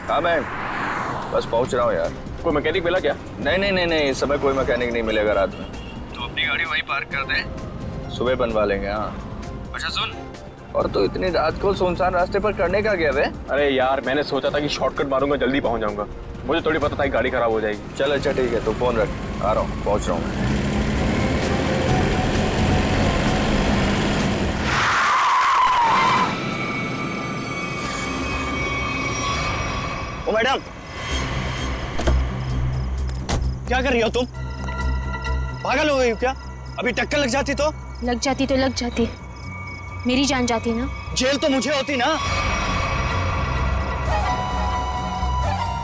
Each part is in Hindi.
हाँ मैं बस पहुंच रहा हूँ यार। कोई मैकेनिक मिला क्या? नहीं, इस समय कोई मैकेनिक नहीं मिलेगा रात में, तो अपनी गाड़ी वहीं पार्क कर दे, सुबह बनवा लेंगे। हाँ अच्छा सुन, और तो इतनी रात को सुनसान रास्ते पर करने का गया वे? अरे यार मैंने सोचा था कि शॉर्टकट मारूंगा, जल्दी पहुंच जाऊंगा। मुझे थोड़ी पता था कि गाड़ी खराब हो जाएगी। चल अच्छा ठीक है, तो फोन रख, आ रहा हूँ, पहुंच रहा हूँ। ओ मैडम, क्या कर रही हो तुम? पागल हो गई हो क्या? अभी टक्कर लग जाती तो? लग जाती, मेरी जान जाती ना। जेल तो मुझे होती ना।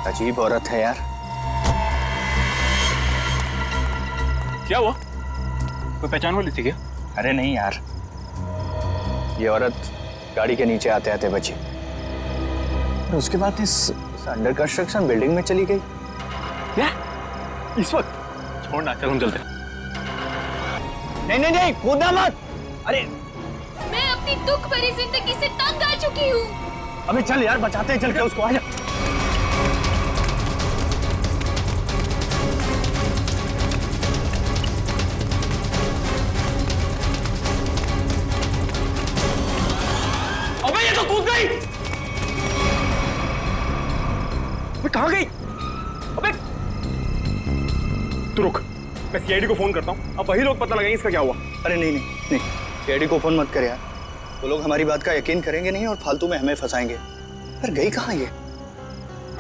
अजीब औरत है यार। क्या हुआ? कोई पहचान वाली थी क्या? अरे नहीं यार, ये औरत गाड़ी के नीचे आते आते बची और उसके बाद इस अंडर कंस्ट्रक्शन बिल्डिंग में चली गई। क्या? इस वक्त? छोड़ना, चल हम चलते हैं। नहीं, कूदना मत। अरे मैं अपनी दुख भरी जिंदगी से तंग आ चुकी हूँ। अबे चल यार, बचाते हैं चल के उसको। आजा। अबे ये तो कूद गई। अबे कहाँ गई? अबे तू रुक, मैं सीआईडी को फोन करता हूँ, अब वही लोग पता लगाएंगे इसका क्या हुआ। अरे नहीं, सीआईडी को फोन मत कर यार, वो लोग हमारी बात का यकीन करेंगे नहीं और फालतू में हमें फंसाएंगे। पर गई कहाँ ये?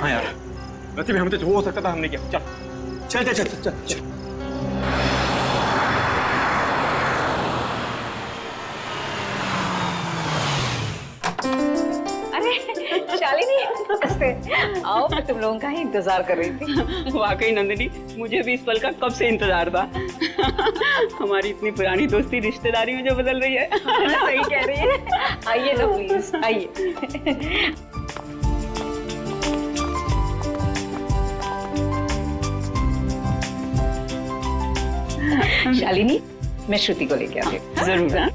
हाँ यार, वैसे भी हमें तो जो हो सकता था हमने किया। चल। अरे शालिनी, नमस्ते। आओ, मैं तुम लोगों का ही इंतजार कर रही थी। वाकई नंदिनी, मुझे भी इस पल का कब से इंतजार था। हमारी इतनी पुरानी दोस्ती रिश्तेदारी में जो बदल रही है। सही कह रही है। आइए ना प्लीज, आइए। शालिनी, मैं श्रुति को लेके आती हूँ। जरूर। हाँ?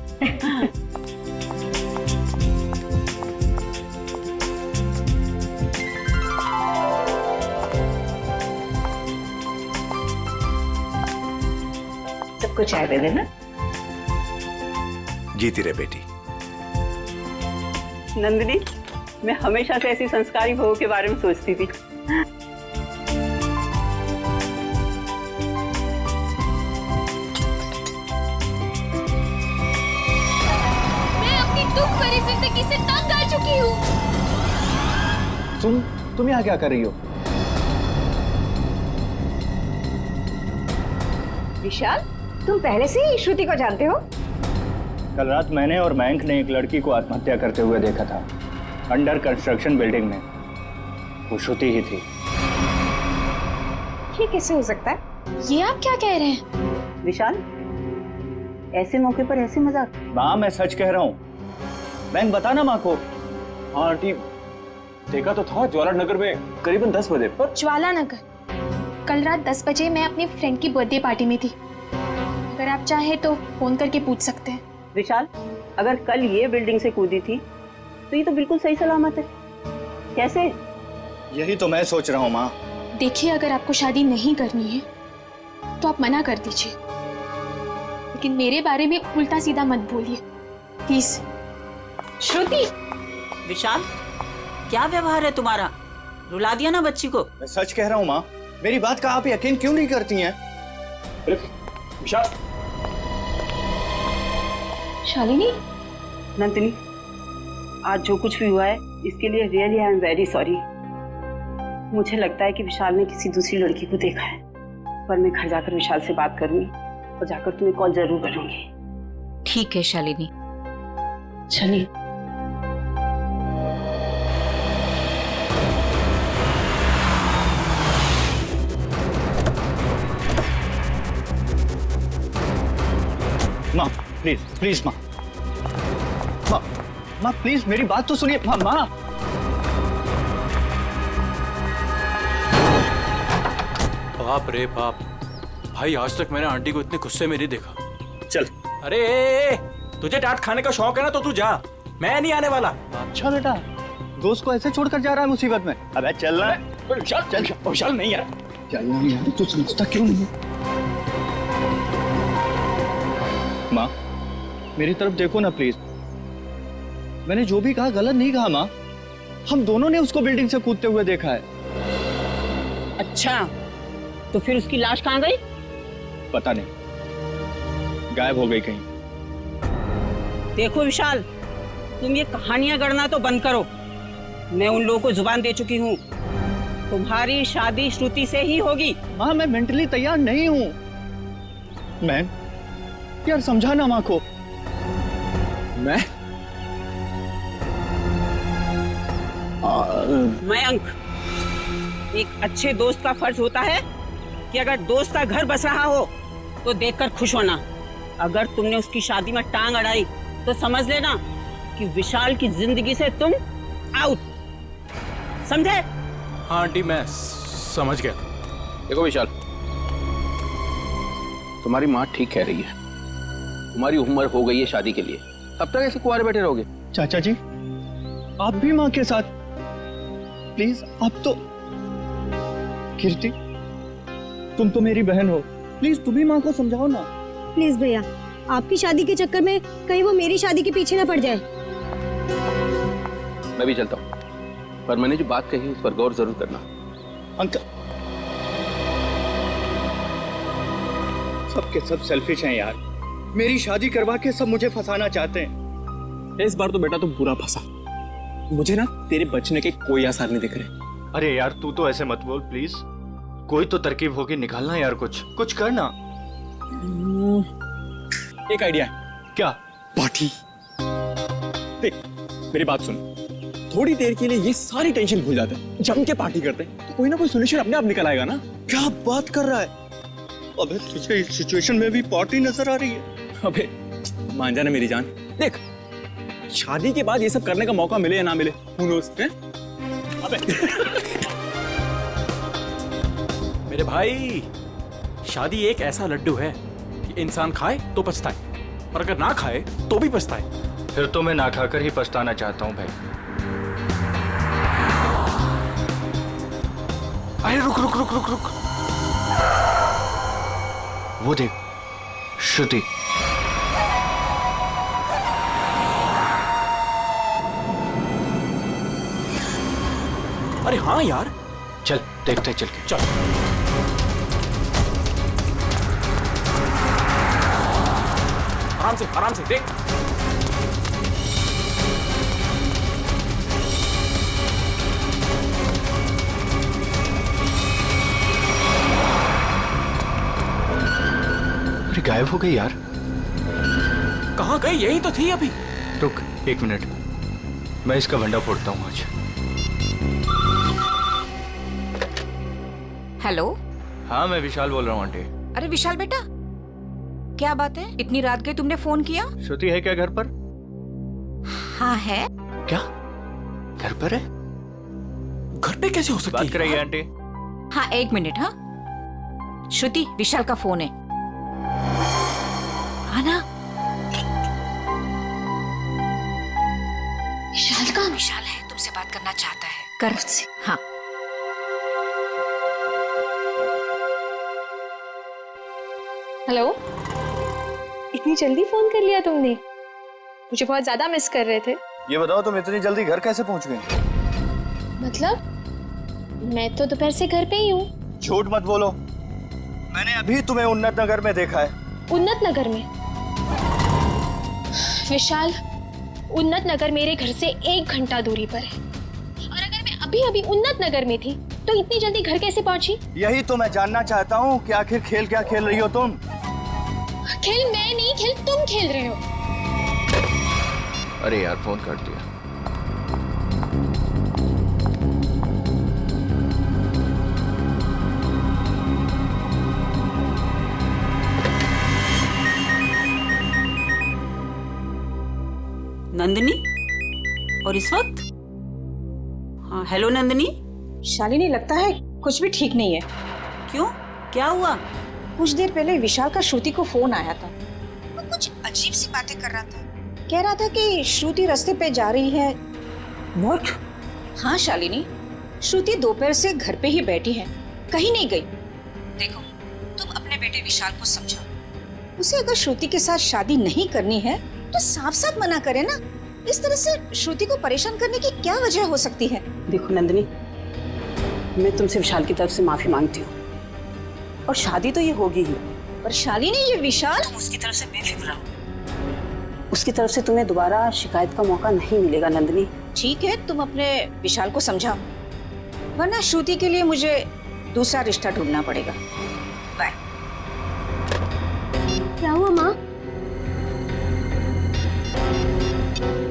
सबको चाय दे देना। जीती रहे बेटी। नंदिनी, मैं हमेशा से ऐसी संस्कारी बहू के बारे में सोचती थी। मैं अपनी दुख भरी जिंदगी से तंग आ चुकी हूँ। तुम यहाँ क्या कर रही हो? विशाल, तुम पहले से ही श्रुति को जानते हो? कल रात मैंने और मयंक ने एक लड़की को आत्महत्या करते हुए देखा था, अंडर कंस्ट्रक्शन बिल्डिंग में। वो श्रुति ही थी। ये कैसे हो सकता है? ये आप क्या कह रहे हैं? विशाल, ऐसे मौके पर ऐसे मजाक? माँ, मैं सच कह रहा हूँ। मयंक, बता ना माँ को। हाँ आंटी, देखा तो था ज्वाला नगर में करीबन 10 बजे पर। ज्वाला नगर? कल रात 10 बजे मैं अपनी फ्रेंड की बर्थडे पार्टी में थी। अगर आप चाहे तो फोन करके पूछ सकते हैं। विशाल, अगर कल ये बिल्डिंग से कूदी थी तो ये तो बिल्कुल सही सलामत है। कैसे? यही तो मैं सोच रहा हूँ माँ। देखिए, अगर आपको शादी नहीं करनी है तो आप मना कर दीजिए, लेकिन मेरे बारे में उल्टा सीधा मत बोलिए प्लीज। श्रुति! विशाल, क्या व्यवहार है तुम्हारा? रुला दिया ना बच्ची को। मैं सच कह रहा हूँ माँ, मेरी बात का आप यकीन क्यों नहीं करती हैं? विशाल। शालिनी, नंदिनी, आज जो कुछ भी हुआ है इसके लिए really I am very sorry. मुझे लगता है कि विशाल ने किसी दूसरी लड़की को देखा है, पर मैं घर जाकर विशाल से बात करूंगी और जाकर तुम्हें कॉल जरूर करूंगी। ठीक है शालिनी। चलिए। माँ प्लीज माँ, माँ प्लीज मेरी बात तो सुनिए। माँ बाप रे बाप, भाई आज तक मैंने आंटी को इतने गुस्से में नहीं देखा। चल। अरे तुझे डांट खाने का शौक है ना तो तू जा, मैं नहीं आने वाला। अच्छा बेटा, दोस्त को ऐसे छोड़कर जा रहा है मुसीबत में। अबे चल ना। विशाल चल, विशाल नहीं यार, चलना यार, तू समझता क्यों नहीं है? माँ, मेरी तरफ देखो ना प्लीज। मैंने जो भी कहा गलत नहीं कहा माँ। हम दोनों ने उसको बिल्डिंग से कूदते हुए देखा है। अच्छा, तो फिर उसकी लाश कहाँ गई? पता नहीं, गायब हो गई कहीं। देखो विशाल, तुम ये कहानियां गढ़ना तो बंद करो। मैं उन लोगों को जुबान दे चुकी हूँ, तुम्हारी शादी श्रुति से ही होगी। माँ, मैं मेंटली तैयार नहीं हूँ। मैं यार समझाना माँ को। मयंक, एक अच्छे दोस्त का फर्ज होता है कि अगर दोस्त का घर बस रहा हो तो देखकर खुश होना। अगर तुमने उसकी शादी में टांग अड़ाई तो समझ लेना कि विशाल की जिंदगी से तुम आउट, समझे? हाँ आंटी, मैं समझ गया। देखो विशाल, तुम्हारी माँ ठीक कह रही है। तुम्हारी उम्र हो गई है शादी के लिए, तब तक ऐसे कुंवारे बैठे रहोगे? चाचा जी, आप भी माँ के साथ प्लीज। आप तो कीर्ति, तुम तो मेरी बहन हो, प्लीज तुम भी माँ को समझाओ ना। प्लीज भैया, आपकी शादी के चक्कर में कहीं वो मेरी शादी के पीछे ना पड़ जाए। मैं भी चलता हूँ, पर मैंने जो बात कही उस पर गौर जरूर करना। अंकल, सबके सब सेल्फिश हैं यार। मेरी शादी करवा के सब मुझे फंसाना चाहते हैं। इस बार तो बेटा तुम पूरा फंसा। मुझे ना तेरे बचने के कोई आसार नहीं दिख रहे। अरे यार, तू तो ऐसे मत बोल प्लीज। कोई तो तरकीब होगी, निकालना यार, कुछ करना। एक आइडिया है। क्या? पार्टी। देख, मेरी बात सुन, थोड़ी देर के लिए ये सारी टेंशन भूल जाते हैं, जम के पार्टी करते हैं, तो कोई ना कोई सोल्यूशन अपने आप निकल आएगा ना। क्या बात कर रहा है? अबे तुझे इस सिचुएशन में भी पार्टी नजर आ रही है? अबे मान जाना मेरी जान, देख शादी के बाद ये सब करने का मौका मिले या ना मिले, who knows, हैं? अबे मेरे भाई, शादी एक ऐसा लड्डू है कि इंसान खाए तो पछताए, और अगर ना खाए तो भी पछताए। फिर तो मैं ना खाकर ही पछताना चाहता हूँ भाई। अरे रुक रुक रुक रुक रुक, वो देख, श्रुति। अरे हाँ यार, चल देखते चल के। चल। आराम से देख। अरे गायब हो गई यार। कहाँ गई? यही तो थी अभी। रुक 1 मिनट, मैं इसका भंडा फोड़ता हूँ आज। हेलो। हाँ, मैं विशाल बोल रहा हूँ आंटी। अरे विशाल बेटा, क्या बात है? इतनी रात गई, तुमने फोन किया? श्रुति है क्या घर पर? हाँ है। क्या घर पर है? घर पे कैसे हो सकती है? बात कराइए आंटी। हाँ 1 मिनट। हाँ श्रुति, विशाल का फोन है। आना। विशाल का? विशाल है, तुमसे बात करना चाहता है। कर मुझसे। हाँ हेलो, इतनी जल्दी फोन कर लिया तुमने? मुझे बहुत ज्यादा मिस कर रहे थे। ये बताओ, तुम इतनी जल्दी घर कैसे पहुंच गए? मतलब मैं तो दोपहर से घर पे ही हूँ। झूठ मत बोलो, मैंने अभी तुम्हें उन्नत नगर में देखा है। उन्नत नगर में? विशाल, उन्नत नगर मेरे घर से 1 घंटा दूरी पर है, और अगर मैं अभी अभी उन्नत नगर में थी तो इतनी जल्दी घर कैसे पहुंची? यही तो मैं जानना चाहता हूँ कि आखिर खेल क्या खेल रही हो तुम? खेल मैं नहीं, खेल तुम खेल रहे हो। अरे यार, फोन कर दिया। नंदिनी, और इस वक्त? हाँ हेलो नंदिनी। शालिनी, लगता है कुछ भी ठीक नहीं है। क्यों, क्या हुआ? कुछ देर पहले विशाल का श्रुति को फोन आया था। वो कुछ अजीब सी बातें कर रहा था। कह रहा था कि श्रुति रास्ते पे जा रही है। व्हाट? हाँ शालिनी, श्रुति दोपहर से घर पे ही बैठी है, कहीं नहीं गई। देखो, तुम अपने बेटे विशाल को समझाओ। उसे अगर श्रुति के साथ शादी नहीं करनी है तो साफ साफ मना करे ना। इस तरह से श्रुति को परेशान करने की क्या वजह हो सकती है? देखो नंदिनी, मैं तुमसे विशाल की तरफ से माफी मांगती हूँ, और शादी तो ये होगी ही। पर शालिनी, ये विशाल, तुम उसकी तरफ से बेफिक्र रहो। उसकी तरफ से तुम्हें दोबारा शिकायत का मौका नहीं मिलेगा नंदिनी। ठीक है, तुम अपने विशाल को समझाओ, वरना श्रुति के लिए मुझे दूसरा रिश्ता ढूंढना पड़ेगा। बाय। क्या हुआ माँ?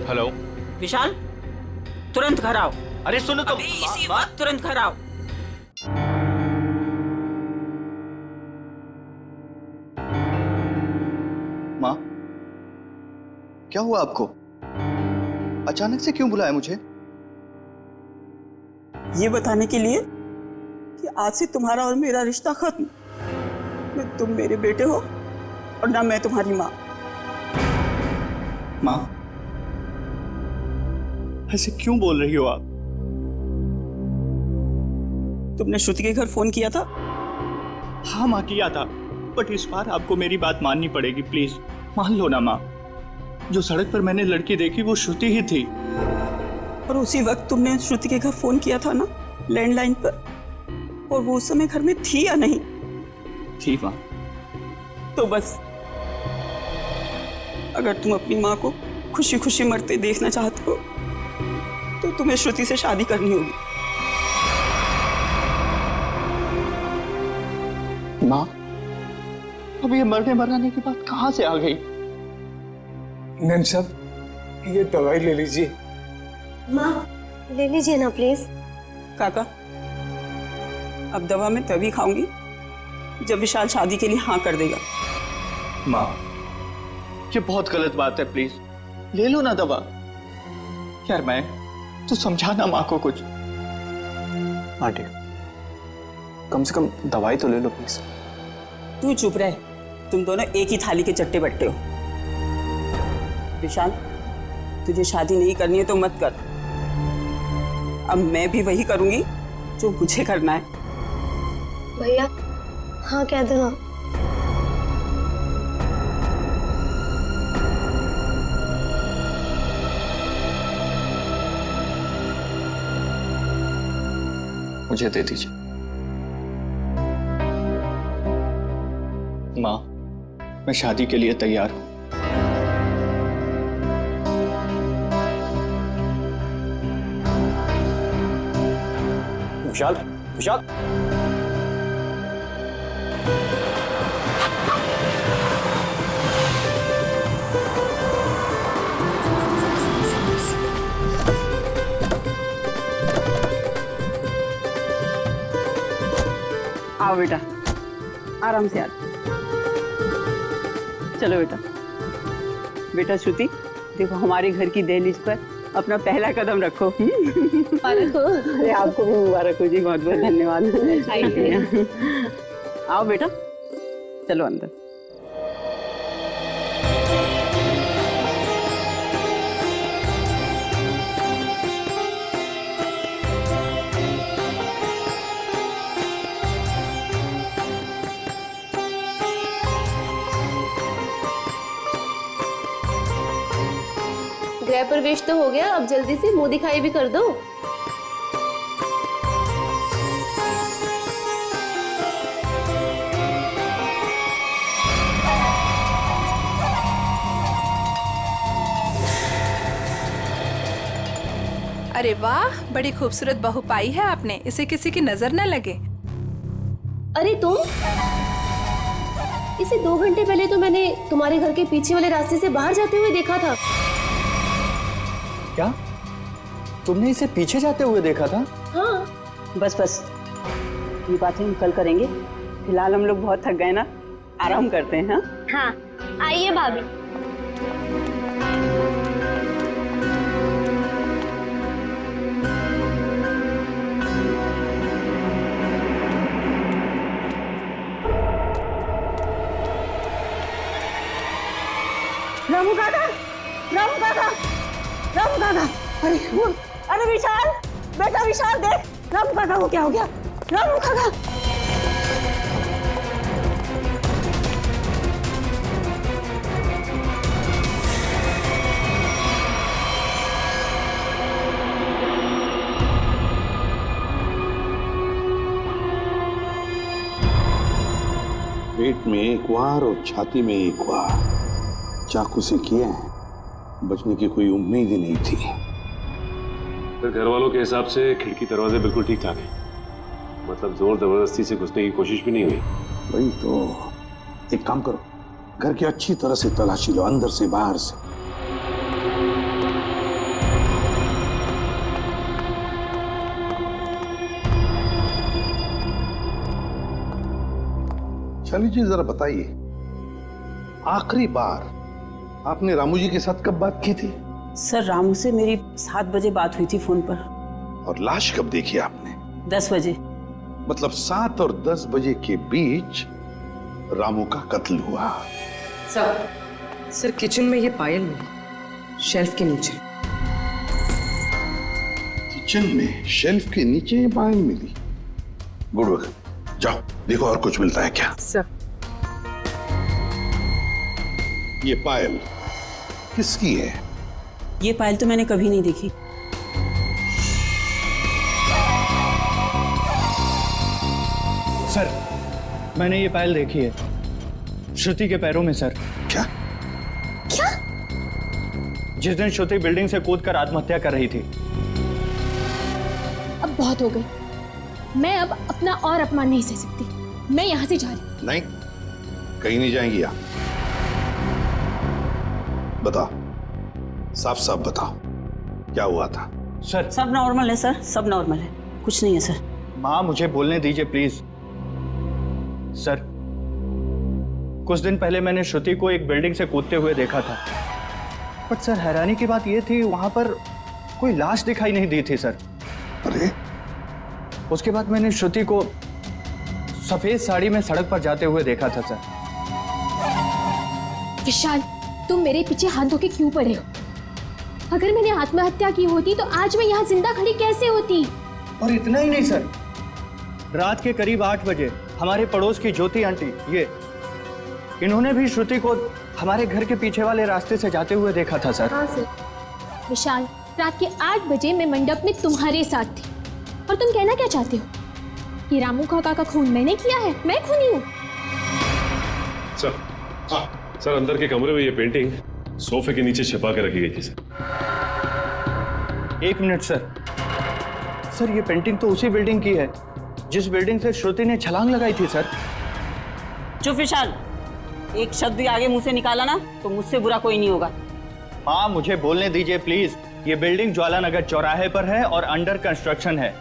हेलो विशाल, तुरंत घर आओ। अरे सुनो तो, इसी वक्त तुरंत घर आओ। माँ, क्या हुआ आपको? अचानक से क्यों बुलाया मुझे? ये बताने के लिए कि आज से तुम्हारा और मेरा रिश्ता खत्म। न तुम मेरे बेटे हो और ना मैं तुम्हारी माँ। माँ, ऐसे क्यों बोल रही हो आप? तुमने श्रुति के घर फोन किया था? हाँ माँ, किया था, बट इस बार आपको मेरी बात माननी पड़ेगी, प्लीज मान लो ना माँ। जो सड़क पर मैंने लड़की देखी वो श्रुति ही थी। और उसी वक्त तुमने श्रुति के घर फोन किया था ना, लैंडलाइन पर, और वो उस समय घर में थी या नहीं? थी माँ। तो बस, अगर तुम अपनी माँ को खुशी खुशी मरते देखना चाहते हो तो तुम्हें श्रुति से शादी करनी होगी। माँ, अब ये मरने मराने की बात कहाँ से आ गई? नैन साहब, ये दवाई ले लीजिए। माँ, ले लीजिए ना प्लीज। काका, अब दवा मैं तभी खाऊंगी जब विशाल शादी के लिए हाँ कर देगा। माँ, ये बहुत गलत बात है, प्लीज ले लो ना दवा। यार मैं तो समझाना माँ को कुछ। आंटी, कम से कम दवाई तो ले लो प्लीज। तू चुप रहे, तुम दोनों एक ही थाली के चट्टे बट्टे हो। विशाल, तुझे शादी नहीं करनी है तो मत कर। अब मैं भी वही करूंगी जो मुझे करना है। भैया, हाँ कह दो ना। मुझे दे दीजिए माँ, मैं शादी के लिए तैयार हूं। विशाल, विशाल, आओ बेटा, आराम से आ। चलो बेटा। बेटा श्रुति, देखो हमारे घर की दहलीज पर अपना पहला कदम रखो। अरे आपको भी मुबारक हो जी, बहुत बहुत धन्यवाद। आओ बेटा, चलो अंदर। गृह प्रवेश तो हो गया, अब जल्दी से मुंह दिखाई भी कर दो। अरे वाह, बड़ी खूबसूरत बहू पाई है आपने, इसे किसी की नजर न लगे। अरे तुम, इसे 2 घंटे पहले तो मैंने तुम्हारे घर के पीछे वाले रास्ते से बाहर जाते हुए देखा था। क्या तुमने इसे पीछे जाते हुए देखा था? हाँ। बस बस, ये बातें हम कल करेंगे। फिलहाल हम लोग बहुत थक गए ना, आराम करते हैं। हाँ, आइए भाभी। रामू काका, रामू काका, रामू काका, अरे विशाल, बेटा विशाल देख, रामू काका को क्या हो गया? रामू काका। पेट में एक वार और छाती में एक वार चाकू से किए हैं। बचने की कोई उम्मीद ही नहीं थी। फिर घर वालों के हिसाब से खिड़की दरवाजे बिल्कुल ठीक ठाक है, मतलब जोर जबरदस्ती से घुसने की कोशिश भी नहीं हुई। वही तो, एक काम करो, घर की अच्छी तरह से तलाशी लो, अंदर से बाहर से। शाली जी जरा बताइए, आखिरी बार आपने रामू जी के साथ कब बात की थी? सर रामू से मेरी 7 बजे बात हुई थी फोन पर। और लाश कब देखी आपने? 10 बजे। मतलब 7 और 10 बजे के बीच रामू का कत्ल हुआ। सर किचन में ये पायल मिली, शेल्फ के नीचे। किचन में शेल्फ के नीचे ये पायल मिली? गुड वर्क, जाओ देखो और कुछ मिलता है क्या। सर ये पायल किसकी है? ये पायल तो मैंने कभी नहीं देखी। सर मैंने ये पायल देखी है, श्रुति के पैरों में सर। क्या? क्या? जिस दिन श्रुति बिल्डिंग से कूदकर आत्महत्या कर रही थी। अब बहुत हो गई, मैं अब अपना और अपमान नहीं सह सकती। मैं यहाँ से जा रही हूँ। नहीं, कहीं नहीं जाएंगी आप। बताओ, साफ साफ बताओ, क्या हुआ था? सर सब नॉर्मल है सर, सब नॉर्मल है, कुछ नहीं है सर। माँ मुझे बोलने दीजिए प्लीज। सर कुछ दिन पहले मैंने श्रुति को एक बिल्डिंग से कूदते हुए देखा था, बट सर हैरानी की बात यह थी वहां पर कोई लाश दिखाई नहीं दी थी सर। अरे उसके बाद मैंने श्रुति को सफेद साड़ी में सड़क पर जाते हुए देखा था सर। विशाल, तुम मेरे पीछे हाथ धो के क्यों पड़े हो? अगर मैंने आत्महत्या की होती तो आज मैं यहाँ जिंदा खड़ी कैसे होती? और इतना ही नहीं सर, रात के करीब 8 बजे हमारे पड़ोस की ज्योति आंटी, इन्होंने भी श्रुति को हमारे घर के पीछे वाले रास्ते से जाते हुए देखा था सर। हाँ सर। विशाल, रात के 8 बजे मैं मंडप में तुम्हारे साथ थी, और तुम कहना क्या चाहते हो कि रामू काका का खून मैंने किया है? मैं खूनी हूँ? सर अंदर के कमरे में ये पेंटिंग सोफे के नीचे छिपा के रखी गई थी सर। 1 minute sir. सर ये पेंटिंग तो उसी बिल्डिंग की है जिस बिल्डिंग से श्रुति ने छलांग लगाई थी सर। चुप विशाल, एक शब्द भी आगे मुंह से निकाला ना तो मुझसे बुरा कोई नहीं होगा। माँ मुझे बोलने दीजिए प्लीज। ये बिल्डिंग ज्वालानगर चौराहे पर है और अंडर कंस्ट्रक्शन है,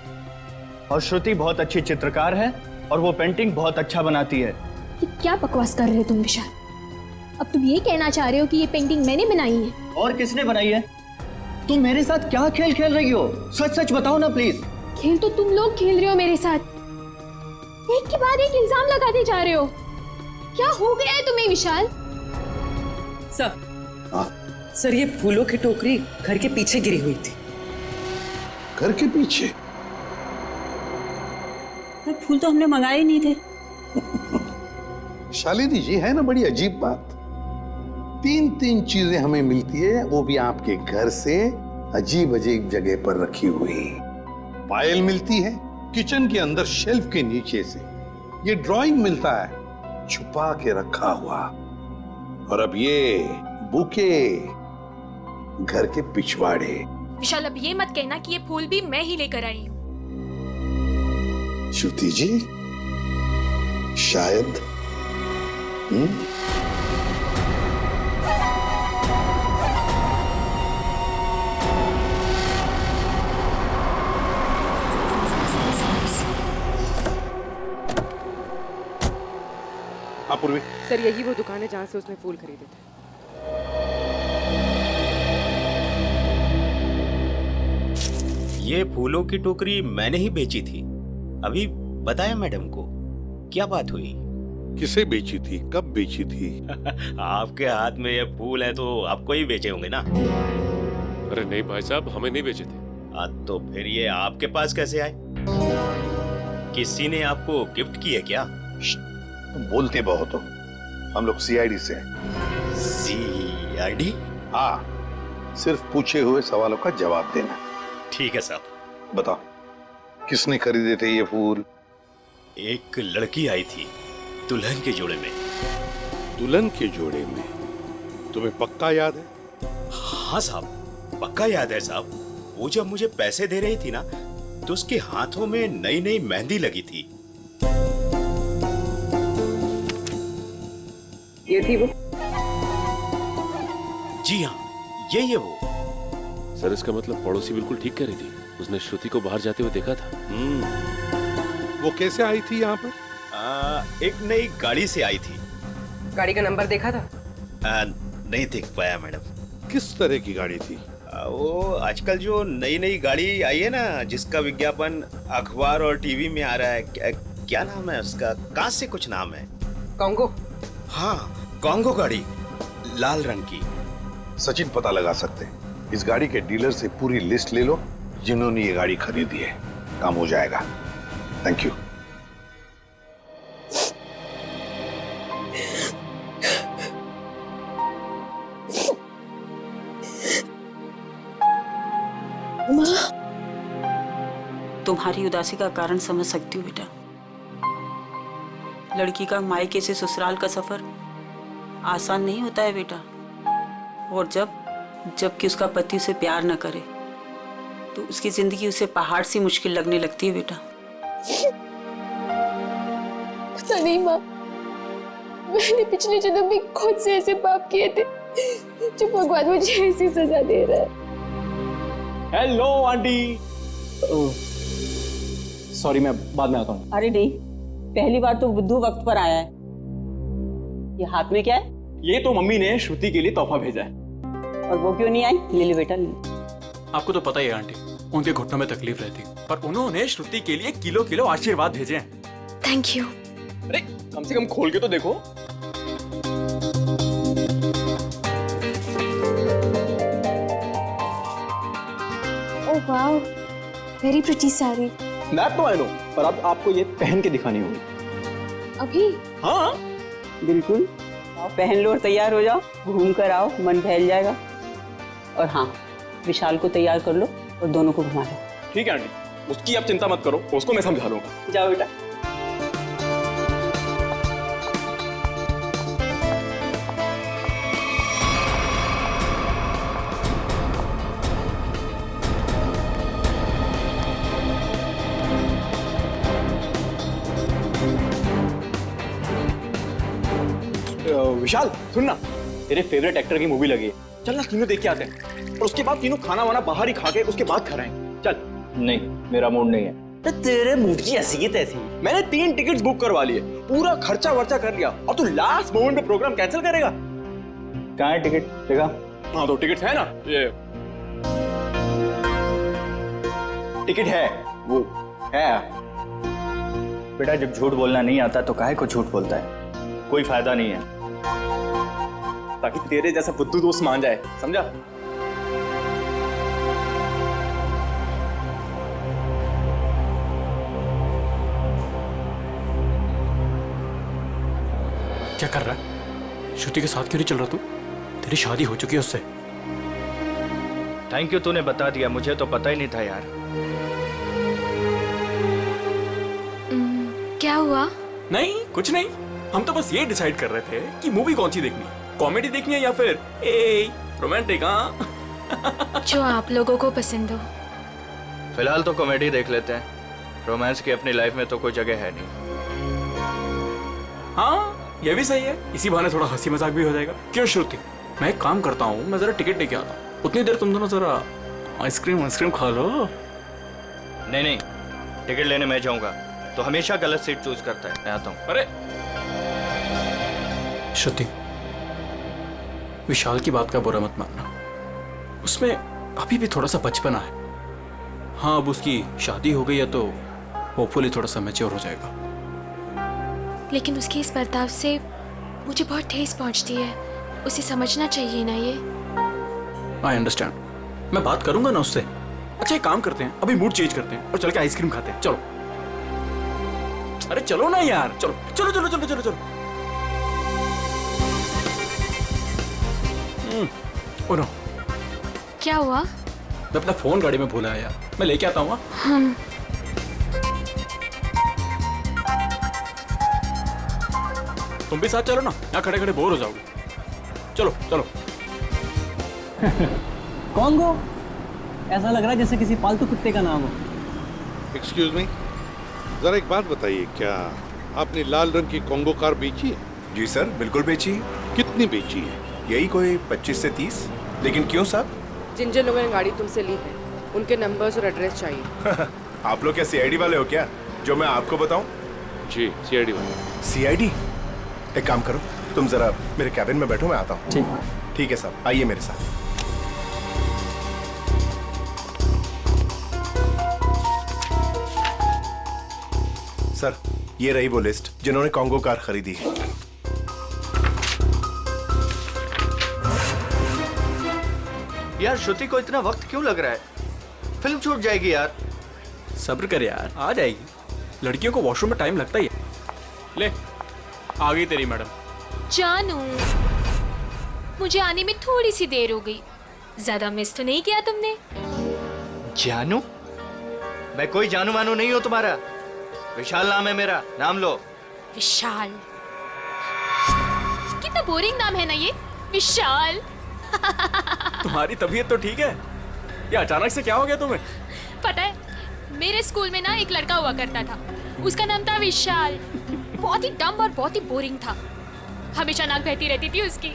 और श्रुति बहुत अच्छी चित्रकार है और वो पेंटिंग बहुत अच्छा बनाती है। ये क्या बकवास कर रहे हो तुम विशाल? अब तुम ये कहना चाह रहे हो कि ये पेंटिंग मैंने बनाई है? और किसने बनाई है? तुम मेरे साथ क्या खेल खेल रही हो? सच सच बताओ ना प्लीज। खेल तो तुम लोग खेल रहे हो मेरे साथ, एक के बाद एक इल्जाम लगाते जा रहे हो। क्या हो गया है तुम्हें विशाल? सर ये फूलों की टोकरी घर के पीछे गिरी हुई थी। घर के पीछे? फूल तो हमने मंगाए ही नहीं थे। शालिनी जी, है ना बड़ी अजीब बात। 3 चीजें हमें मिलती है, वो भी आपके घर से अजीब अजीब जगह पर रखी हुई। पायल मिलती है किचन के अंदर शेल्फ के नीचे से, ये ड्राइंग मिलता है छुपा के रखा हुआ, और अब ये बुके घर के पिछवाड़े। विशाल, अब ये मत कहना कि ये फूल भी मैं ही लेकर आई हूँ। श्रुति जी, शायद पूर्वी। सर यही वो दुकान है जहाँ से उसने फूल खरीदे थे। ये फूलों की टोकरी मैंने ही बेची थी, अभी बताया मैडम को। क्या बात हुई? किसे बेची थी, कब बेची थी? आपके हाथ में ये फूल है तो आपको ही बेचे होंगे ना। अरे नहीं भाई साहब, हमें नहीं बेचे थे। तो फिर ये आपके पास कैसे आए? किसी ने आपको गिफ्ट की है क्या? तुम बोलते बहुत हो। हम लोग सीआईडी से हैं। सीआईडी? हाँ, सिर्फ पूछे हुए सवालों का जवाब देना। ठीक है साहब। बताओ, किसने खरीदे थे ये फूल? एक लड़की आई थी दुल्हन के जोड़े में। दुल्हन के जोड़े में? तुम्हें पक्का याद है? हाँ साहब, पक्का याद है साहब। वो जब मुझे पैसे दे रही थी ना, तो उसके हाथों में नई नई मेहंदी लगी थी। ये थी वो? जी हाँ, यही है वो। सर इसका मतलब पड़ोसी बिल्कुल ठीक कह रही थी। उसने श्रुति को बाहर जाते हुए देखा था। वो कैसे आई थी यहाँ पर? एक नई गाड़ी से आई थी। गाड़ी का नंबर देखा था? नहीं देख पाया मैडम। किस तरह की गाड़ी थी? वो आजकल जो नई नई गाड़ी आई है ना, जिसका विज्ञापन अखबार और टीवी में आ रहा है, क्या नाम है उसका? कां से कुछ नाम है। कॉन्गो? हाँ, कॉन्गो गाड़ी, लाल रंग की। सचिन पता लगा सकते हैं। इस गाड़ी के डीलर से पूरी लिस्ट ले लो जिन्होंने ये गाड़ी खरीदी है। काम हो जाएगा। Thank you. तुम्हारी उदासी का कारण समझ सकती हूँ बेटा। लड़की का मायके से ससुराल का सफर आसान नहीं होता है बेटा। और जबकि उसका पति उसे प्यार न करे तो उसकी जिंदगी उसे पहाड़ सी मुश्किल लगने लगती है बेटा। पता नहीं माँ, मैंने पिछले जन्म में खुद से ऐसे पाप किए थे जो भगवान मुझे ऐसी सजा दे रहा है। Hello aunty. सॉरी, मैं बाद में आता हूँ। अरे नहीं, पहली बार तो बुद्धू वक्त पर आया है। ये हाथ में क्या है? ये तो मम्मी ने श्रुति के लिए तोहफा भेजा है। और वो क्यों नहीं आई? ले ले बेटा, ले। आपको तो पता ही है आंटी, उनके घुटनों में तकलीफ रहती, पर उन्होंने श्रुति के लिए किलो किलो आशीर्वाद भेजे हैं। Thank you. अरे कम से कम खोल के तो देखो। ओह वाह, वेरी प्रिटी साड़ी। मैं तो आई नो, पर अब आपको ये पहन के दिखानी होगी। अभी? हाँ बिल्कुल, आओ पहन लो और तैयार हो जाओ। घूम कर आओ, मन बहल जाएगा। और हाँ, विशाल को तैयार कर लो और दोनों को घुमा लो। ठीक है आंटी, उसकी आप चिंता मत करो, उसको मैं समझा लूंगा। जाओ बेटा। विशाल सुन ना, तेरे फेवरेट एक्टर की मूवी लगी है, चल ना तीनों देख के आते हैं। और उसके बाद तीनों खाना वाना बाहर ही खा के उसके बाद खाएंगे। चल। नहीं, मेरा मूड नहीं है। तो तेरे मूड की ऐसी की तैसी। मैंने 3 टिकट्स बुक करवा लिए, पूरा खर्चा वर्चा कर लिया, और तू लास्ट मोमेंट पे प्रोग्राम कैंसिल करेगा? कहाँ है टिकट? देखा? हाँ तो टिकट है ना, ये टिकट है, वो है। बेटा जब झूठ बोलना नहीं आता तो काहे को झूठ बोलता है? कोई फायदा नहीं है। ताकि तेरे जैसा बुद्धू दोस्त मान जाए, समझा? क्या कर रहा है? श्रुति के साथ क्यों नहीं चल रहा तू? तेरी शादी हो चुकी है उससे। थैंक यू, तूने बता दिया, मुझे तो पता ही नहीं था यार। क्या हुआ? नहीं कुछ नहीं, हम तो बस ये डिसाइड कर रहे थे कि मूवी कौन सी देखनी है, कॉमेडी देखनी है या फिर रोमांटिक। हाँ जो आप लोगों को पसंद हो। फिलहाल तो कॉमेडी देख लेते हैं, रोमांस की अपनी लाइफ में तो कोई जगह है नहीं। हाँ ये भी सही है, इसी बहाने थोड़ा हंसी मजाक भी हो जाएगा। क्यों श्रुति, मैं एक काम करता हूँ, मैं जरा टिकट लेके आता हूँ, उतनी देर तुम दोनों जरा आइसक्रीम खा लो। नहीं नहीं, टिकट लेने मैं जाऊंगा तो हमेशा गलत सीट चूज करता है। मैं आता हूँ। अरे श्रुति, विशाल की बात का बुरा मत मानना, उसमें अभी भी थोड़ा सा बचपना है। हाँ अब उसकी शादी हो गई है तो होपफुली थोड़ा सा मैच्योर हो जाएगा। लेकिन उसके इस बर्ताव से मुझे बहुत ठेस पहुंचती है, उसे समझना चाहिए ना ये। आई अंडरस्टैंड, मैं बात करूंगा ना उससे, अच्छा एक काम करते हैं, अभी मूड चेंज करते हैं और चल के आइसक्रीम खाते हैं। चलो। अरे चलो ना यार, चलो चलो चलो चलो चलो चलो। ओ नो, क्या हुआ? मैं अपना फोन गाड़ी में भूला है यार, मैं लेके आता हूँ। हम तुम भी साथ चलो ना, यहाँ खड़े खड़े बोर हो जाओगे। चलो चलो। कॉन्गो, ऐसा लग रहा है जैसे किसी पालतू कुत्ते का नाम हो। एक्सक्यूज मी, जरा एक बात बताइए, क्या आपने लाल रंग की कॉन्गो कार बेची है? जी सर, बिल्कुल बेची है। कितनी बेची है? यही कोई 25 से 30। लेकिन क्यों साहब? जिन जिन लोगों ने गाड़ी तुमसे ली है उनके नंबर्स और एड्रेस चाहिए। आप लोग क्या सीआईडी वाले हो क्या, जो मैं आपको बताऊं? जी सीआईडी वाले। सीआईडी? एक काम करो, तुम जरा मेरे कैबिन में बैठो, मैं आता हूँ। ठीक है साहब, आइए मेरे साथ। सर, ये रही वो लिस्ट जिन्होंने कॉन्गो कार खरीदी है। यार श्रुति को इतना वक्त क्यों लग रहा है? फिल्म छूट जाएगी यार। सब्र कर यार, आ जाएगी। लड़कियों को वॉशरूम में टाइम लगता ही है। ले, आ गई तेरी मैडम। जानू, मुझे आने में थोड़ी सी देर हो गई। ज्यादा मिस तो नहीं किया तुमने? जानू? मैं कोई जानू मानू नहीं हूँ तुम्हारा। विशाल नाम है मेरा, नाम लो। विशाल? कितना बोरिंग नाम है ना ये, विशाल। तुम्हारी तबीयत तो ठीक है? ये अचानक से क्या हो गया तुम्हें? पता है, मेरे स्कूल में ना एक लड़का हुआ करता था, उसका नाम था विशाल। बहुत ही डम और बहुत ही बोरिंग था, हमेशा नाक बहती रहती थी उसकी।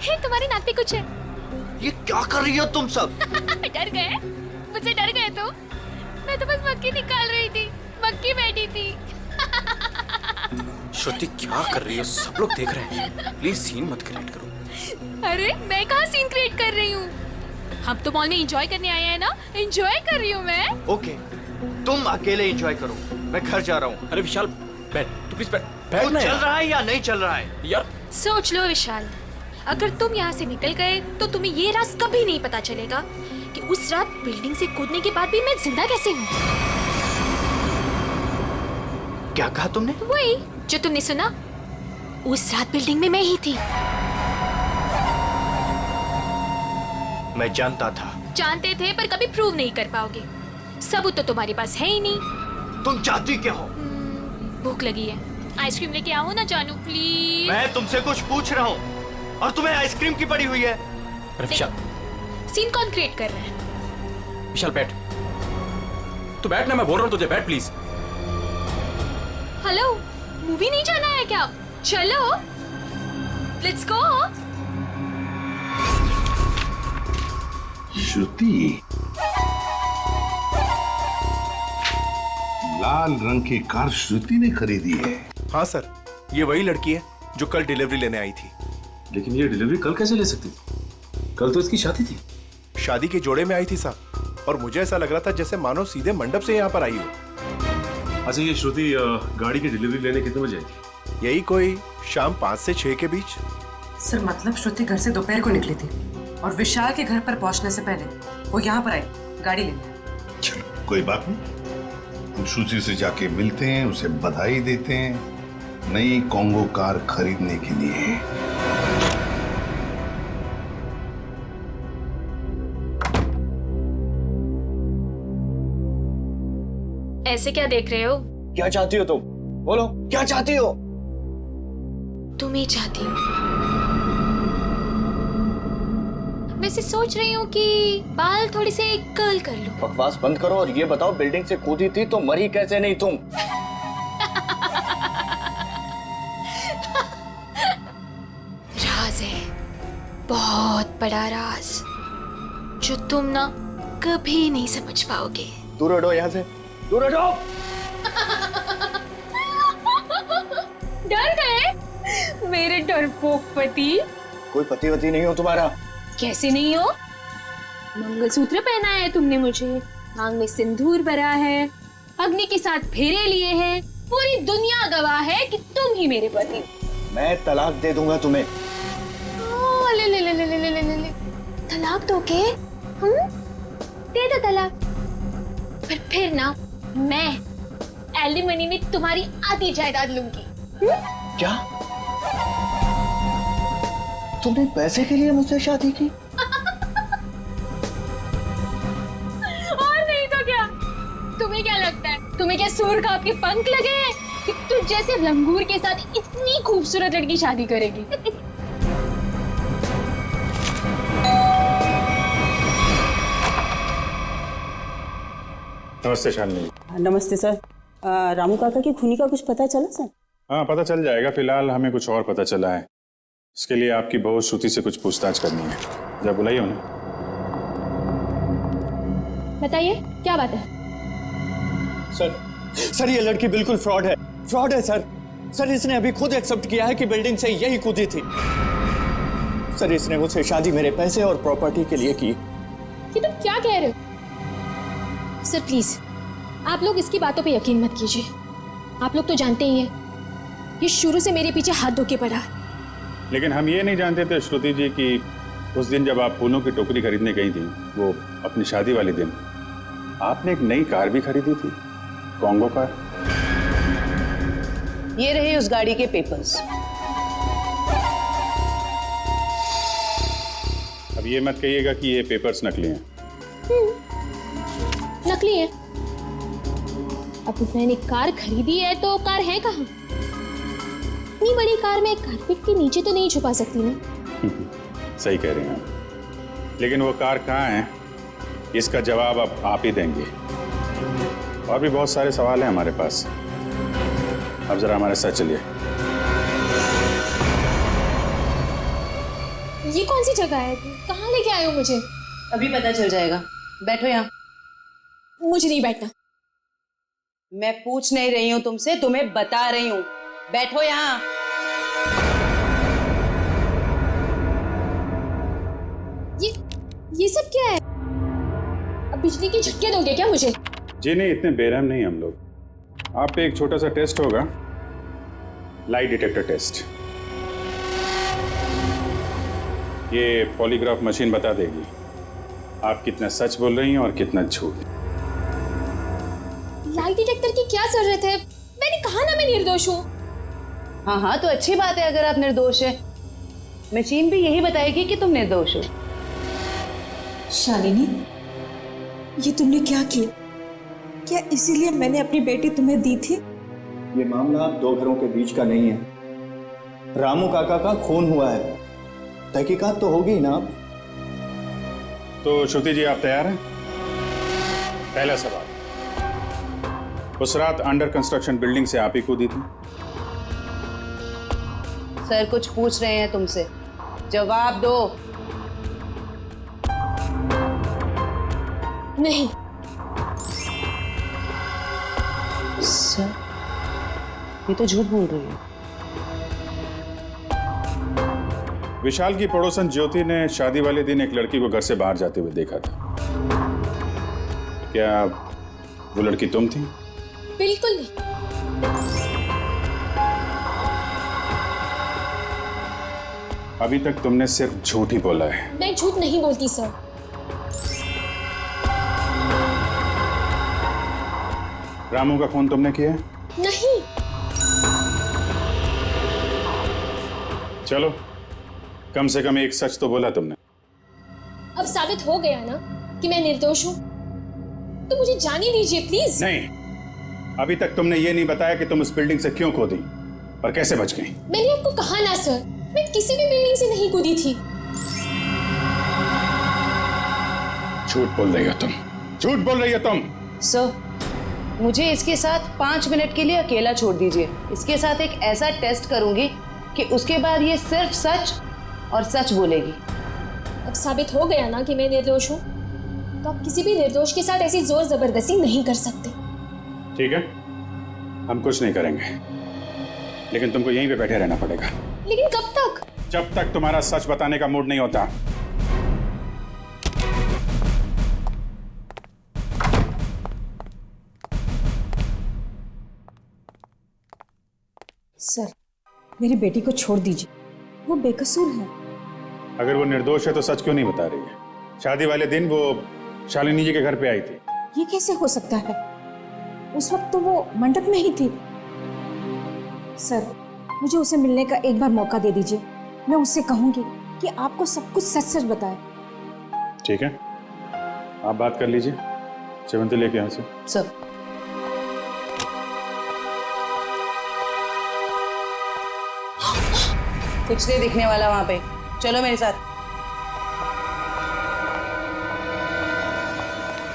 हे, तुम्हारी नाक पे कुछ है? ये क्या कर रही हो तुम सब? डर गए? मुझसे डर गए तो? मैं तो बस मक्खी निकाल रही थी, मक्खी बैठी थी। श्रुति क्या कर रही है, सब लोग देख रहे हैं। प्लीज सीन मत क्रिएट करो। अरे मैं कहाँ सीन क्रिएट कर रही हूँ? हम तो मॉल में एंजॉय करने आए हैं ना, एंजॉय कर रही हूँ मैं। ओके, तुम अकेले एंजॉय करो, मैं घर जा रहा हूँ। अरे विशाल बैठ, तू प्लीज बैठ। बैठ ना। चल रहा है या नहीं चल रहा है यार? सोच लो विशाल, अगर तुम यहाँ से निकल गए तो तुम्हें ये राज कभी नहीं पता चलेगा कि उस रात बिल्डिंग से कूदने के बाद भी मैं जिंदा कैसे हूँ। क्या कहा तुमने? वही जो तुमने सुना, उस रात बिल्डिंग में मैं ही थी। मैं जानता था। जानते थे पर कभी प्रूव नहीं कर पाओगे, सबूत तो तुम्हारे पास है ही नहीं। तुम चाहती क्या हो? भूख लगी है, आइसक्रीम लेके आओ ना जानू प्लीज। मैं तुमसे कुछ पूछ रहा हूँ और तुम्हें आइसक्रीम की पड़ी हुई है। अरे विशाल, सीन कौन क्रिएट कर रहा है? विशाल बैठ, तू बैठ ना, मैं बोल रहा हूँ तुझे, बैठ प्लीज। हेलो, मूवी नहीं जाना है क्या? चलो, लेट्स गो। श्रुति, लाल रंग की कार श्रुति ने खरीदी है? हाँ सर, ये वही लड़की है जो कल डिलीवरी लेने आई थी। लेकिन ये डिलीवरी कल कैसे ले सकती थी? कल तो इसकी शादी थी। शादी के जोड़े में आई थी साहब, और मुझे ऐसा लग रहा था जैसे मानो सीधे मंडप से यहाँ पर आई हो। अच्छा, ये श्रुति गाड़ी की डिलीवरी लेने कितने बजे आई थी? यही कोई शाम 5 से 6 के बीच। सर मतलब श्रुति घर से दोपहर को निकली थी और विशाल के घर पर पहुंचने से पहले वो यहाँ पर आई गाड़ी लेने। चलो कोई बात नहीं, हम श्रुति से जाके मिलते हैं, उसे बधाई देते हैं नई कॉन्गो कार खरीदने के लिए। ऐसे क्या देख रहे हो? क्या चाहती हो तुम? बोलो, क्या चाहती हो? तुम्हें चाहती हूँ। वैसे सोच रही हूँ कि बाल थोड़ी से कर्ल कर लूं। बकवास बंद करो और ये बताओ, बिल्डिंग से कूदी थी तो मरी कैसे नहीं तुम? राज है, बहुत बड़ा राज, जो तुम ना कभी नहीं समझ पाओगे। दूर हटो यहाँ से, दूर हटो। डर गए मेरे डरपोक पति? कोई पति वती नहीं हो तुम्हारा। कैसे नहीं हो? मंगलसूत्र पहना है तुमने मुझे, मांग में सिंदूर भरा है, अग्नि के साथ फेरे लिए हैं, पूरी दुनिया गवाह है कि तुम ही मेरे पति। मैं तलाक दे दूंगा तुम्हें। ले ले ले ले ले ले ले ले। तलाक दोगे? दे दो तलाक। पर फिर ना मैं एलिमनी में तुम्हारी आधी जायदाद लूंगी। क्या? तुमने पैसे के लिए मुझसे शादी की? और नहीं तो क्या? तुम्हें क्या लगता है? तुम्हें क्या सूर का आपके पंख लगे हैं कि तुझ जैसे लंगूर के साथ इतनी खूबसूरत लड़की शादी करेगी? नमस्ते शालिनी। नमस्ते सर। रामू काका की खूनी का कुछ पता चला सर? हाँ, पता चल जाएगा। फिलहाल हमें कुछ और पता चला है। इसके लिए आपकी बहू श्रुति से कुछ पूछताछ करनी है। जब बुलाइए उन्हें। बताइए क्या बात है? सर ये लड़की बिल्कुल फ्रॉड है सर। सर इसने अभी खुद एक्सेप्ट किया है कि बिल्डिंग से यही कूदी थी। सर इसने मुझसे शादी मेरे पैसे और प्रॉपर्टी के लिए की। ये तुम क्या कह रहे हो? सर प्लीज आप लोग इसकी बातों पे यकीन मत कीजिए। आप लोग तो जानते ही हैं ये शुरू से मेरे पीछे हाथ धो के पड़ा है। लेकिन हम ये नहीं जानते थे श्रुति जी कि उस दिन जब आप फूलों की टोकरी खरीदने गई थी, वो अपनी शादी वाले दिन, आपने एक नई कार भी खरीदी थी, कॉन्गो कार। ये रहे उस गाड़ी के पेपर्स। अब ये मत कहिएगा कि ये पेपर्स नकली हैं। नकली है? अब मैंने कार खरीदी है तो कार है कहाँ? इतनी बड़ी कार में कारपेट के नीचे तो नहीं छुपा सकती ना। सही कह रहे हैं आप। लेकिन वो कार कहाँ है, इसका जवाब अब आप ही देंगे। और भी बहुत सारे सवाल हैं हमारे पास। अब जरा हमारे साथ चलिए। ये कौन सी जगह है? कहाँ लेके आए हो मुझे? अभी पता चल जाएगा। बैठो यहाँ। मुझे नहीं बैठना। मैं पूछ नहीं रही हूँ तुमसे, तुम्हें बता रही हूँ। बैठो यहाँ। ये सब क्या है? अब बिजली के झटके दोगे क्या मुझे? जी नहीं, इतने बेरहम नहीं हम लोग। आप पे एक छोटा सा टेस्ट होगा, लाई डिटेक्टर टेस्ट। ये पॉलीग्राफ मशीन बता देगी आप कितना सच बोल रही हैं और कितना झूठ। लाई डिटेक्टर की क्या जरूरत है? मैंने कहा ना मैं निर्दोष हूँ। हाँ तो अच्छी बात है अगर आप निर्दोष है। मशीन भी यही बताएगी कि तुम निर्दोष हो। शालिनी, ये तुमने क्या किया? क्या इसीलिए मैंने अपनी बेटी तुम्हें दी थी? ये मामला दो घरों के बीच का नहीं है। रामू काका का खून हुआ है, तहकीकात तो होगी ना। तो श्रुति जी आप तैयार हैं? पहला सवाल, उस रात अंडर कंस्ट्रक्शन बिल्डिंग से आप ही कूदी थी? सर कुछ पूछ रहे हैं तुमसे, जवाब दो। नहीं। सर ये तो झूठ बोल रही है। विशाल की पड़ोसन ज्योति ने शादी वाले दिन एक लड़की को घर से बाहर जाते हुए देखा था। क्या वो लड़की तुम थी? बिल्कुल नहीं। अभी तक तुमने सिर्फ झूठ ही बोला है। मैं झूठ नहीं बोलती सर। रामू का खून तुमने किया है? नहीं। चलो, कम से कम एक सच तो बोला तुमने। अब साबित हो गया ना कि मैं निर्दोष हूँ, तो मुझे जाने दीजिए प्लीज। नहीं, अभी तक तुमने ये नहीं बताया कि तुम उस बिल्डिंग से क्यों कूदी और कैसे बच गई। मैंने आपको कहा ना सर, मैं किसी भी बिल्डिंग से नहीं कूदी थी। झूठ बोल रही हो तुम, झूठ बोल रही हो तुम। सर मुझे इसके साथ 5 मिनट के लिए अकेला छोड़ दीजिए। इसके साथ एक ऐसा टेस्ट करूंगी कि उसके बाद ये सिर्फ सच और सच बोलेगी। अब साबित हो गया ना कि मैं निर्दोष हूँ, तो आप किसी भी निर्दोष के साथ ऐसी जोर जबरदस्ती नहीं कर सकते। ठीक है, हम कुछ नहीं करेंगे, लेकिन तुमको यहीं पे बैठे रहना पड़ेगा। लेकिन कब तक? जब तक तुम्हारा सच बताने का मूड नहीं होता। सर मेरी बेटी को छोड़ दीजिए, वो बेकसूर है। अगर वो निर्दोष है तो सच क्यों नहीं बता रही है? शादी वाले दिन वो शालिनी जी के घर पे आई थी। ये कैसे हो सकता है? उस वक्त तो वो मंडप में ही थी। सर, मुझे उसे मिलने का एक बार मौका दे दीजिए। मैं उससे कहूंगी कि आपको सब कुछ सच सच बताए। ठीक है, आप बात कर लीजिए। सेवंती लेके यहाँ से। सर। कुछ नहीं दिखने वाला वहां पे, चलो मेरे साथ।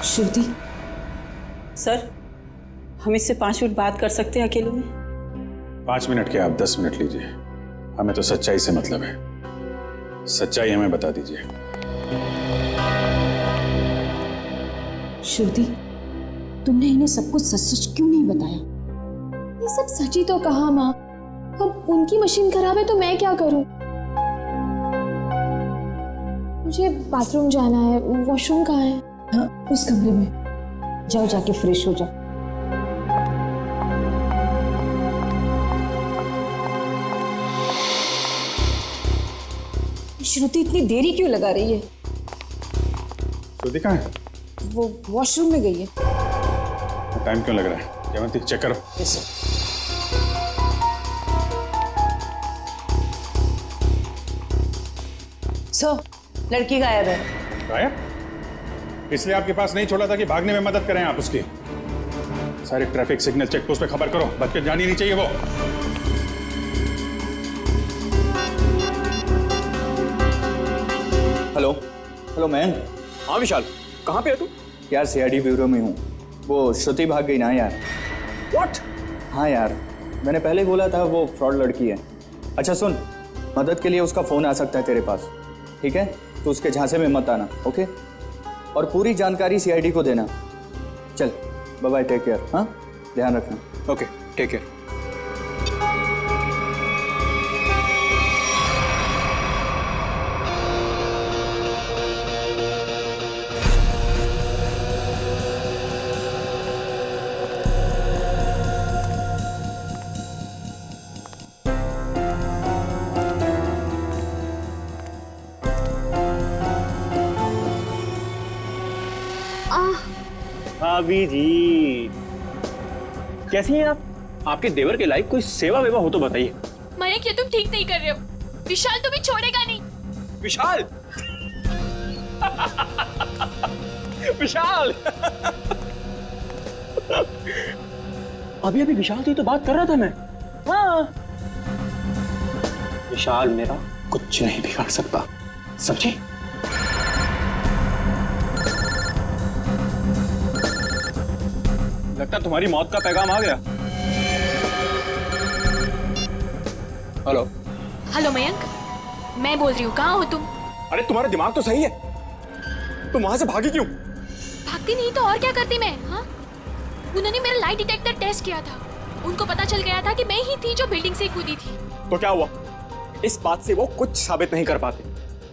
श्रुति सर, हम इससे 5 मिनट बात कर सकते हैं अकेले में? 5 मिनट के आप 10 मिनट लीजिए, हमें तो सच्चाई से मतलब है। सच्चाई हमें बता दीजिए। श्रुति, तुमने इन्हें सब कुछ सच सच क्यों नहीं बताया? ये सब सच ही तो कहा माँ। अब उनकी मशीन खराब है तो मैं क्या करूं? मुझे बाथरूम जाना है। वॉशरूम कहाँ है? हाँ, उस कमरे में जाओ, जाके फ्रेश हो जाओ। श्रुति इतनी देरी क्यों लगा रही है? श्रुति कहाँ है? वो वॉशरूम में गई है। टाइम क्यों लग रहा है? सेवंती चेक करो। Yes sir. लड़की गायब है। गायब? इसलिए आपके पास नहीं छोड़ा था कि भागने में मदद करें आप उसकी। सारे ट्रैफिक सिग्नल चेक पोस्ट पे खबर करो, बच के जानी नहीं चाहिए वो। Hello hello man. हाँ विशाल, कहाँ पे है तू? यार सीआईडी ब्यूरो में हूँ। वो श्रुति भाग गई ना यार। व्हाट? हाँ यार, मैंने पहले बोला था वो फ्रॉड लड़की है। अच्छा सुन, मदद के लिए उसका फ़ोन आ सकता है तेरे पास, ठीक है? तो उसके झांसे में मत आना, ओके? और पूरी जानकारी सीआईडी को देना। चल बाय बाय, टेक केयर। हाँ, ध्यान रखना। Okay, take care. भाभी जी कैसी हैं आप? आपके देवर के लायक कोई सेवा वेवा हो तो बताइए। मयंक, ये तुम ठीक नहीं कर रहे हो। विशाल तुम्हें छोड़ेगा नहीं। विशाल विशाल अभी अभी विशाल से तो बात कर रहा था मैं। हाँ, विशाल मेरा कुछ नहीं बिगाड़ सकता, समझे? लगता तुम्हारी मौत का पैगाम आ गया। हेलो हेलो मयंक, मैं बोल रही हूँ, कहाँ हो तुम? अरे तुम्हारा दिमाग तो सही है, तुम वहां से भागी क्यों? भागती नहीं तो और क्या करती मैं? हाँ, उन्होंने मेरा लाई डिटेक्टर टेस्ट किया था। उनको पता चल गया था कि मैं ही थी जो बिल्डिंग से कूदी थी। तो क्या हुआ? इस बात से वो कुछ साबित नहीं कर पाते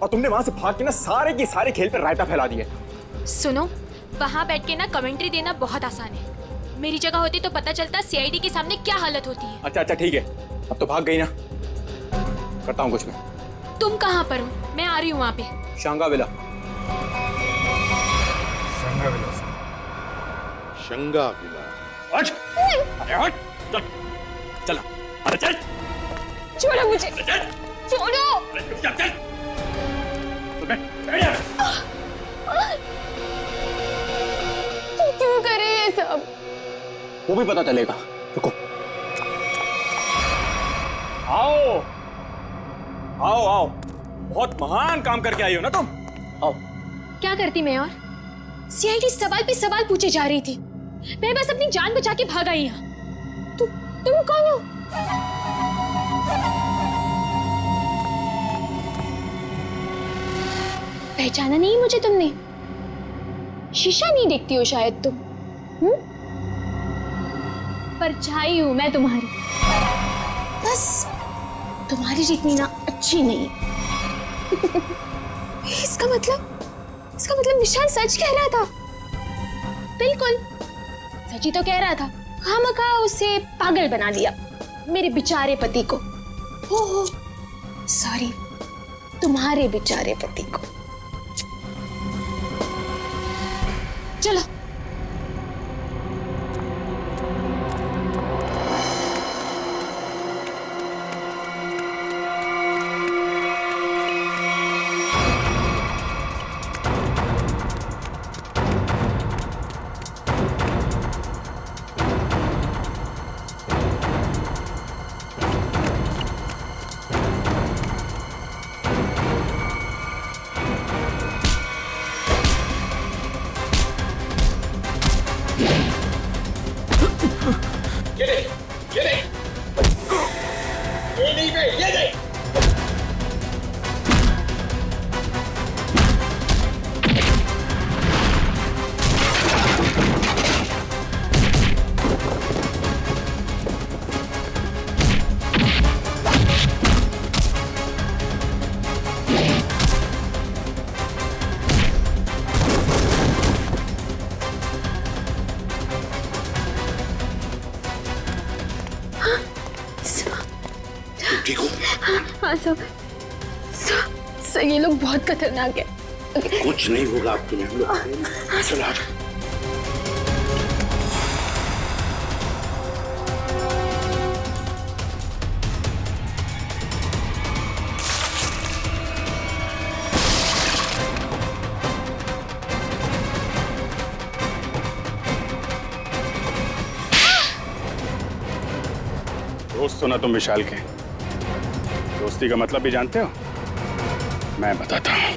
और तुमने वहां से भाग के ना सारे के सारे खेल पर रायता फैला दिया। सुनो, वहां बैठ के ना कमेंट्री देना बहुत आसान है। मेरी जगह होती तो पता चलता सीआईडी के सामने क्या हालत होती है। अच्छा अच्छा ठीक है, अब तो भाग गई ना, करता हूँ कुछ मैं। तुम कहाँ पर हो? मैं आ रही हूँ वहाँ पे। शंगाविला। शंगाविला। हट! अरे हट! चल, चला। अरे चल! छोड़ो मुझे! छोड़ो! अरे चल, चल! तुम क्यों कर रहे हैं सब? वो भी पता चलेगा, रुको। आओ आओ आओ, बहुत महान काम करके आई हो ना तुम। आओ। क्या करती मैं? और सीआईडी सवाल पे सवाल पूछे जा रही थी। मैं बस अपनी जान बचा के भाग आई यहाँ। तुम कौन हो? पहचाना नहीं मुझे तुमने? शीशा नहीं देखती हो शायद तुम? परछाई हूं मैं तुम्हारी, बस तुम्हारी जितनी ना अच्छी नहीं। इसका मतलब विशाल सच कह रहा था। बिल्कुल सच ही तो कह रहा था। खामखा उसे पागल बना दिया, मेरे बेचारे पति को। हो सॉरी, तुम्हारे बेचारे पति को। चलो। हाँ सर ये लोग बहुत खतरनाक है। कुछ नहीं होगा आपके लिए, हम लोग चलो आ जाओ। दोस्त हो ना तुम विशाल के, दोस्ती का मतलब भी जानते हो? मैं बताता हूं।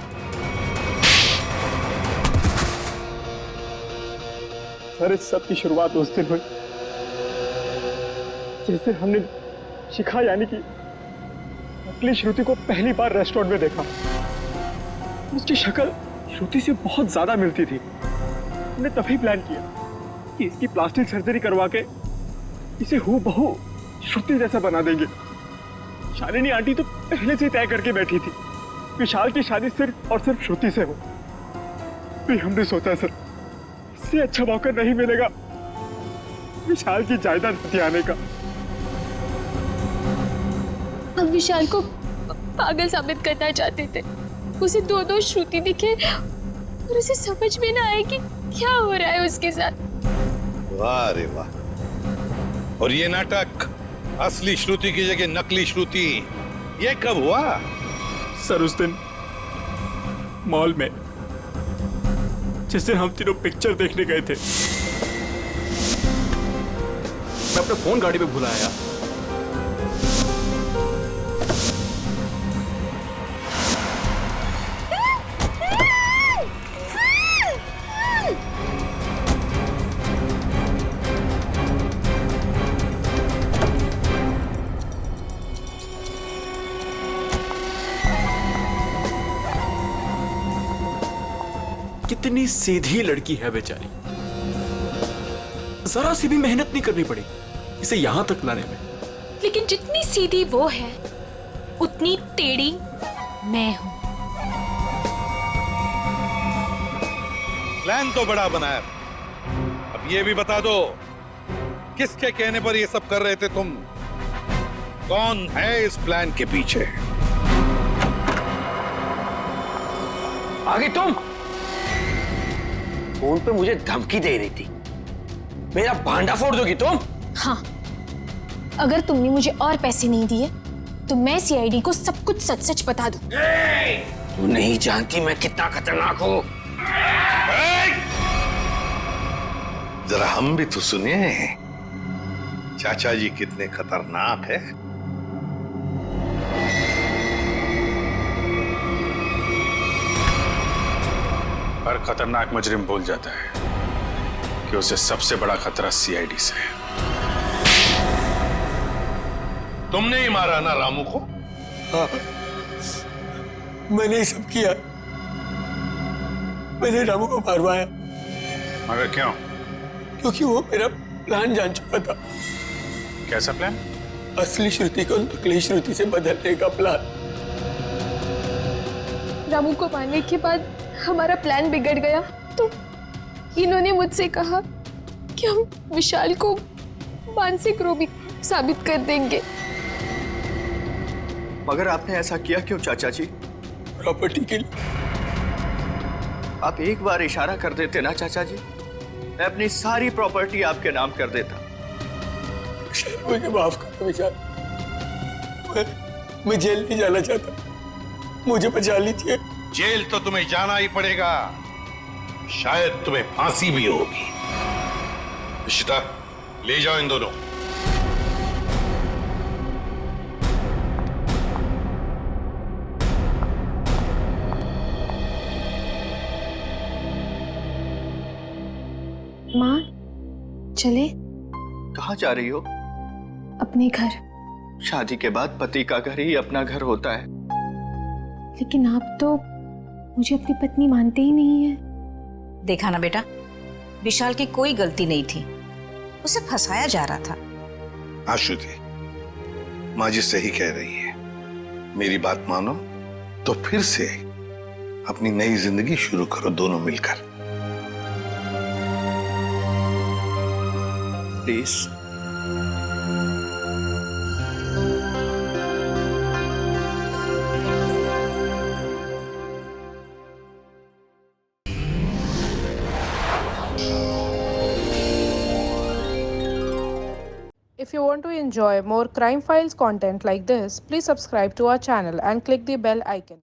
सर इस सब की शुरुआत उस दिन हुई जिस दिन हमने शिखा यानी कि नकली श्रुति को पहली बार रेस्टोरेंट में देखा। उसकी शक्ल श्रुति से बहुत ज्यादा मिलती थी। हमने तभी प्लान किया कि इसकी प्लास्टिक सर्जरी करवा के इसे हूबहू श्रुति जैसा बना देंगे। शालिनी आंटी तो पहले से तय करके बैठी थी विशाल की शादी सिर्फ और सिर्फ श्रुति से हो। फिर हमने सोचा सर इससे अच्छा मौका नहीं मिलेगा विशाल की जायदाद हथियाने का। हम विशाल को पागल साबित करना चाहते थे। उसे दो श्रुति दिखे और उसे समझ में ना आए कि क्या हो रहा है उसके साथ। वाह रे वाह। और ये नाटक असली श्रुति की जगह नकली श्रुति, ये कब हुआ? सर उस दिन मॉल में जिस दिन हम तीनों पिक्चर देखने गए थे। मैं अपना फोन गाड़ी में भूल आया। कितनी सीधी लड़की है बेचारी, जरा सी भी मेहनत नहीं करनी पड़ी इसे यहां तक लाने में। लेकिन जितनी सीधी वो है उतनी टेढ़ी मैं हूं। प्लान तो बड़ा बनाया, अब ये भी बता दो किसके कहने पर ये सब कर रहे थे तुम? कौन है इस प्लान के पीछे? आगे तुम फोन पे मुझे धमकी दे रही थी, मेरा भांडा फोड़ दोगी तुम? हाँ, अगर तुमने मुझे और पैसे नहीं दिए तो मैं सीआईडी को सब कुछ सच सच बता दूं। तू नहीं जानती मैं कितना खतरनाक हूं। जरा हम भी तो सुनिए चाचा जी कितने खतरनाक है। हर खतरनाक मुजरिम भूल जाता है कि उसे सबसे बड़ा खतरा सीआईडी से है। तुमने ही मारा ना रामू को? हाँ, मैंने ही सब किया। मैंने रामू को मारवाया। मगर क्यों? क्योंकि वो मेरा प्लान जान चुका था। कैसा प्लान? असली श्रुति को नकली श्रुति से बदलने का प्लान। रामू को मारने के बाद हमारा प्लान बिगड़ गया तो इन्होंने मुझसे कहा कि हम विशाल को मानसिक रोगी साबित कर देंगे। मगर आपने ऐसा किया क्यों चाचा जी? प्रॉपर्टी के लिए। आप एक बार इशारा कर देते ना चाचा जी, मैं अपनी सारी प्रॉपर्टी आपके नाम कर देता। मुझे माफ कर दो विशाल, मैं जेल नहीं जाना चाहता, मुझे बचा लीजिए। जेल तो तुम्हें जाना ही पड़ेगा, शायद तुम्हें फांसी भी होगी। इशिता, ले जाओ इन दोनों। माँ, चले? कहाँ जा रही हो? अपने घर। शादी के बाद पति का घर ही अपना घर होता है। लेकिन आप तो मुझे अपनी पत्नी मानते ही नहीं है। देखा ना बेटा, विशाल की कोई गलती नहीं थी, उसे फंसाया जा रहा था। हाँ श्रुति, माँ जी सही कह रही है। मेरी बात मानो तो फिर से अपनी नई जिंदगी शुरू करो दोनों मिलकर। Please. If you want to enjoy more Crime Files content like this, please subscribe to our channel and click the bell icon.